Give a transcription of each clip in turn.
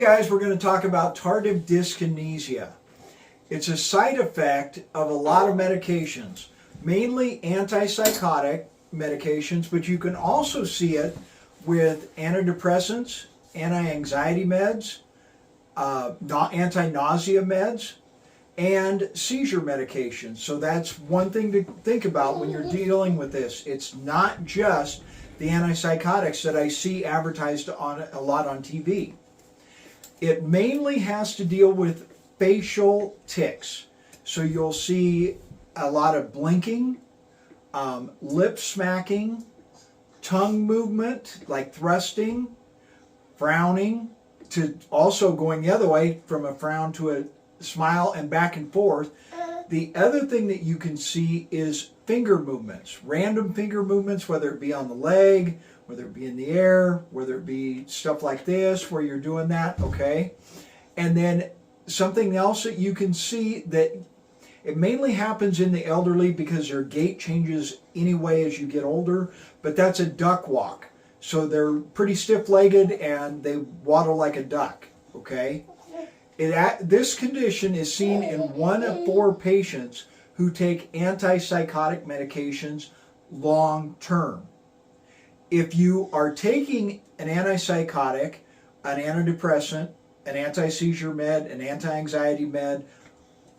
Guys, we're going to talk about tardive dyskinesia. It's a side effect of a lot of medications, mainly antipsychotic medications, but you can also see it with antidepressants, anti-anxiety meds, anti-nausea meds, and seizure medications. So that's one thing to think about when you're dealing with this. It's not just the antipsychotics that I see advertised on a lot on TV. It mainly has to deal with facial tics. So you'll see a lot of blinking, lip smacking, tongue movement like thrusting, frowning, to also going the other way from a frown to a smile and back and forth. The other thing that you can see is finger movements, random finger movements, whether it be on the leg, whether it be in the air, whether it be stuff like this where you're doing that, okay? And then something else that you can see that it mainly happens in the elderly because their gait changes anyway as you get older, but that's a duck walk. So they're pretty stiff-legged and they waddle like a duck, okay? This condition is seen in 1 of 4 patients who take antipsychotic medications long-term. If you are taking an antipsychotic, an antidepressant, an anti-seizure med, an anti-anxiety med,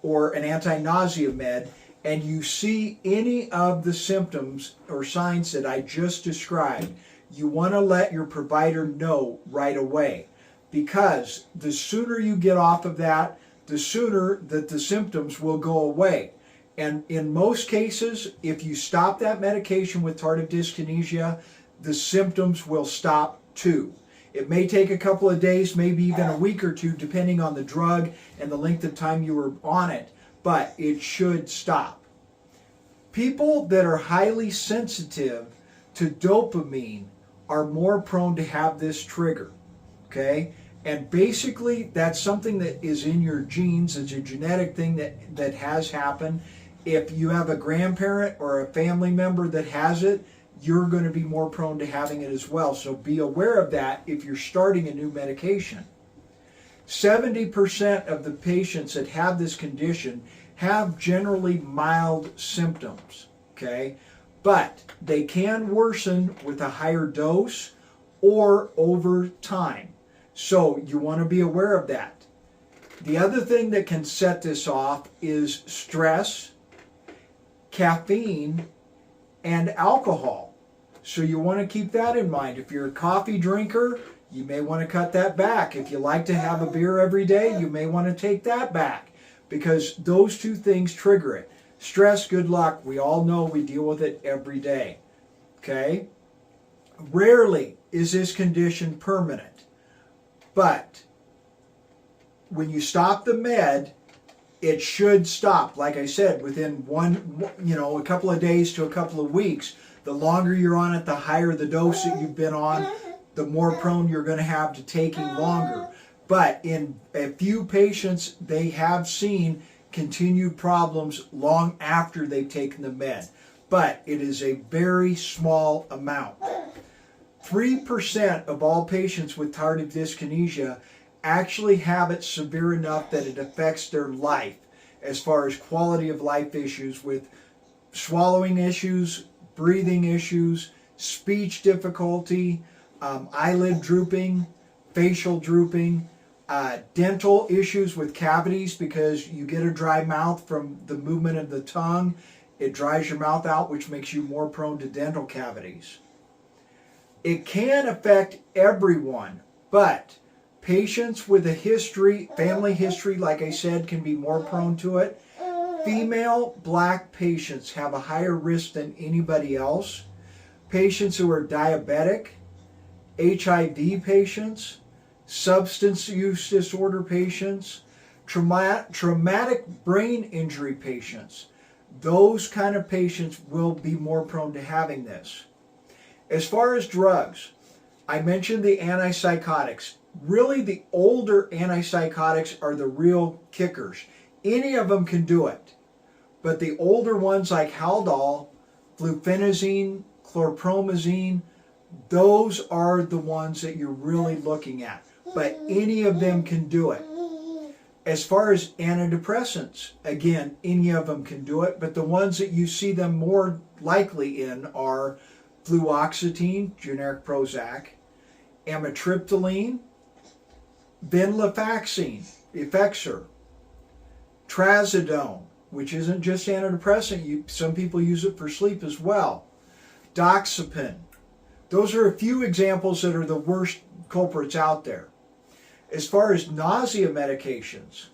or an anti-nausea med, and you see any of the symptoms or signs that I just described, you want to let your provider know right away. Because the sooner you get off of that, the sooner that the symptoms will go away. And in most cases, if you stop that medication with tardive dyskinesia, the symptoms will stop too. It may take a couple of days, maybe even a week or two, depending on the drug and the length of time you were on it, but it should stop. People that are highly sensitive to dopamine are more prone to have this trigger, okay? And basically, that's something that is in your genes. It's a genetic thing that has happened. If you have a grandparent or a family member that has it, you're going to be more prone to having it as well. So be aware of that if you're starting a new medication. 70% of the patients that have this condition have generally mild symptoms, okay? But they can worsen with a higher dose or over time. So you want to be aware of that. The other thing that can set this off is stress, caffeine, and alcohol. So you want to keep that in mind. If you're a coffee drinker, you may want to cut that back. If you like to have a beer every day, you may want to take that back, because those two things trigger it. Stress, good luck. We all know we deal with it every day. Okay? Rarely is this condition permanent. But when you stop the med, it should stop. Like I said, within a couple of days to a couple of weeks. The longer you're on it, the higher the dose that you've been on, the more prone you're going to have to taking longer. But in a few patients, they have seen continued problems long after they've taken the med. But it is a very small amount. 3% of all patients with tardive dyskinesia actually have it severe enough that it affects their life as far as quality of life issues with swallowing issues, breathing issues, speech difficulty, eyelid drooping, facial drooping, dental issues with cavities because you get a dry mouth from the movement of the tongue. It dries your mouth out, which makes you more prone to dental cavities. It can affect everyone, but patients with a history, family history, like I said, can be more prone to it. Female black patients have a higher risk than anybody else. Patients who are diabetic, HIV patients, substance use disorder patients, traumatic brain injury patients, those kind of patients will be more prone to having this. As far as drugs, I mentioned the antipsychotics. Really, the older antipsychotics are the real kickers. Any of them can do it. But the older ones like Haldol, fluphenazine, chlorpromazine, those are the ones that you're really looking at. but any of them can do it. As far as antidepressants, again, any of them can do it, but the ones that you see them more likely in are fluoxetine, generic Prozac, amitriptyline, venlafaxine, Effexor, trazodone, which isn't just antidepressant, some people use it for sleep as well, doxepin. Those are a few examples that are the worst culprits out there. As far as nausea medications,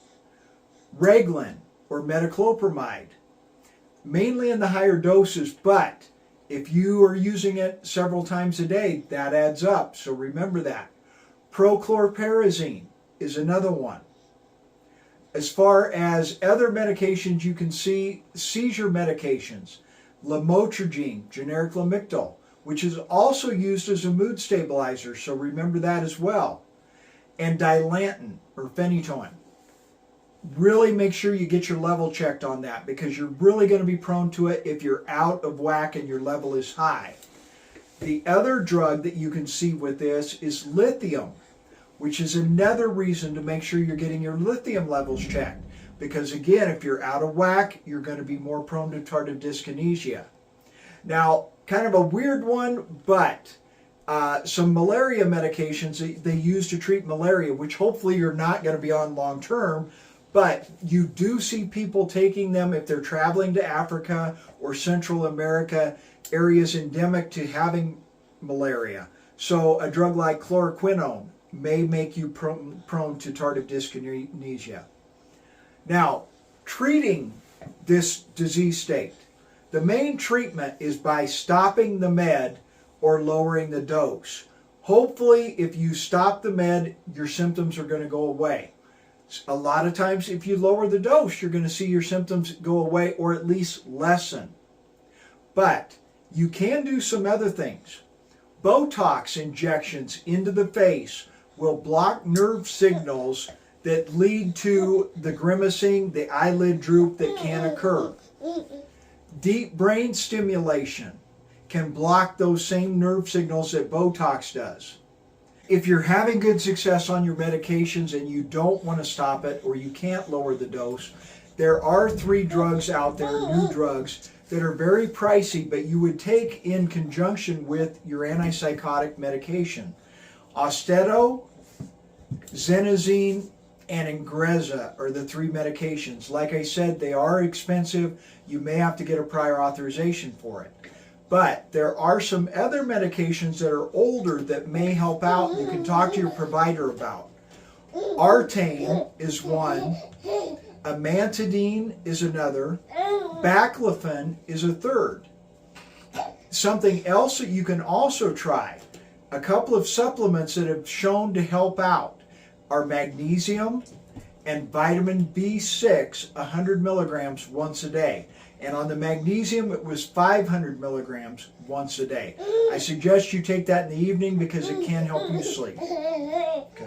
Reglan or metoclopramide, mainly in the higher doses, but if you are using it several times a day, that adds up, so remember that. Prochlorperazine is another one. As far as other medications, you can see seizure medications, lamotrigine, generic Lamictal, which is also used as a mood stabilizer, so remember that as well. And Dilantin or phenytoin. Really make sure you get your level checked on that, because you're really going to be prone to it if you're out of whack and your level is high. The other drug that you can see with this is lithium, which is another reason to make sure you're getting your lithium levels checked. Because again, if you're out of whack, you're going to be more prone to tardive dyskinesia. Now, kind of a weird one, but some malaria medications they use to treat malaria, which hopefully you're not going to be on long term, but you do see people taking them if they're traveling to Africa or Central America, areas endemic to having malaria. So a drug like chloroquinone may make you prone to tardive dyskinesia. Now, treating this disease state, the main treatment is by stopping the med or lowering the dose. Hopefully, if you stop the med, your symptoms are going to go away. A lot of times, if you lower the dose, you're going to see your symptoms go away or at least lessen. But you can do some other things. Botox injections into the face will block nerve signals that lead to the grimacing, the eyelid droop that can occur. Deep brain stimulation can block those same nerve signals that Botox does. If you're having good success on your medications and you don't want to stop it or you can't lower the dose, there are 3 drugs out there, new drugs, that are very pricey, but you would take in conjunction with your antipsychotic medication. Austedo, Xenazine, and Ingrezza are the 3 medications. Like I said, they are expensive. You may have to get a prior authorization for it. But there are some other medications that are older that may help out. You can talk to your provider about. Artane is one. Amantadine is another. Baclofen is a third. Something else that you can also try, a couple of supplements that have shown to help out, are magnesium and vitamin B6, 100 milligrams once a day. And on the magnesium, it was 500 milligrams once a day. I suggest you take that in the evening because it can help you sleep. Okay.